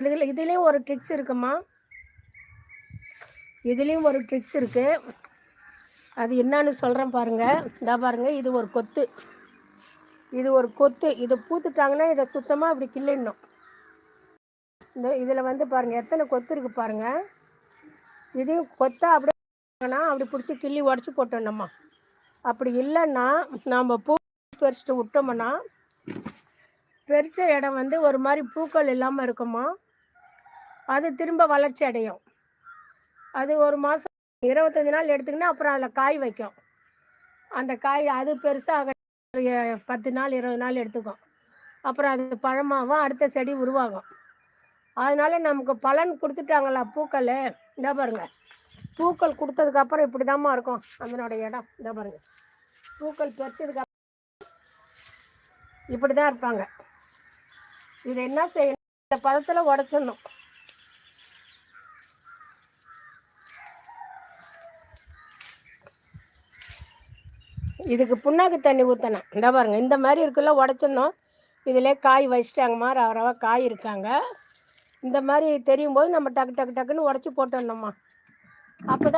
இதுலேயும் ஒரு ட்ரிக்ஸ் இருக்குமா, இதுலேயும் ஒரு ட்ரிக்ஸ் இருக்குது. அது என்னன்னு சொல்கிறேன் பாருங்கள். இதா பாருங்கள், இது ஒரு கொத்து, இது ஒரு கொத்து. இது பூத்துட்டாங்கன்னா இதை சுத்தமாக இப்படி கிள்ளிடணும். இந்த இதில் வந்து பாருங்கள் எத்தனை கொத்து இருக்குது பாருங்கள். இதையும் கொத்தா அப்படியே அப்படி பிடிச்சி கிள்ளி உடச்சி போட்டோம்மா. அப்படி இல்லைன்னா நம்ம பூ பறிச்சுட்டு விட்டோம்னா பறித்த இடம் வந்து ஒரு மாதிரி பூக்கள் இல்லாமல் இருக்குமா, அது திரும்ப வளர்ச்சி அடையும். அது ஒரு மாதம் 25 நாள் எடுத்துக்கினா அப்புறம் அதில் காய் வைக்கும். அந்த காய் அது பெருசாக 10 நாள் 20 நாள் எடுத்துக்கும். அப்புறம் அது பழமாகவும் அடுத்த செடி உருவாகும். அதனால நமக்கு பலன் கொடுத்துட்டாங்களா பூக்கள். இந்த பாருங்க, பூக்கள் கொடுத்ததுக்கப்புறம் இப்படி தாம்மா இருக்கும் அதனோட இடம். இந்த பாருங்க, பூக்கள் பறிச்சதுக்கு இப்படி தான் இருப்பாங்க. இதை என்ன செய்யணும், இந்த பதத்தில் உடச்சிடணும். இதுக்கு புண்ணாக்கு தண்ணி ஊற்றணும். இந்த பாருங்க, இந்த மாதிரி இருக்குல்ல உடச்சிடணும். இதிலே காய் வச்சிட்டாங்கம்மா, ரவ காய் இருக்காங்க. இந்த மாதிரி தெரியும் போது நம்ம டக்கு டக்கு டக்குன்னு உடச்சி போட்டுடணும்மா. அப்போ தான்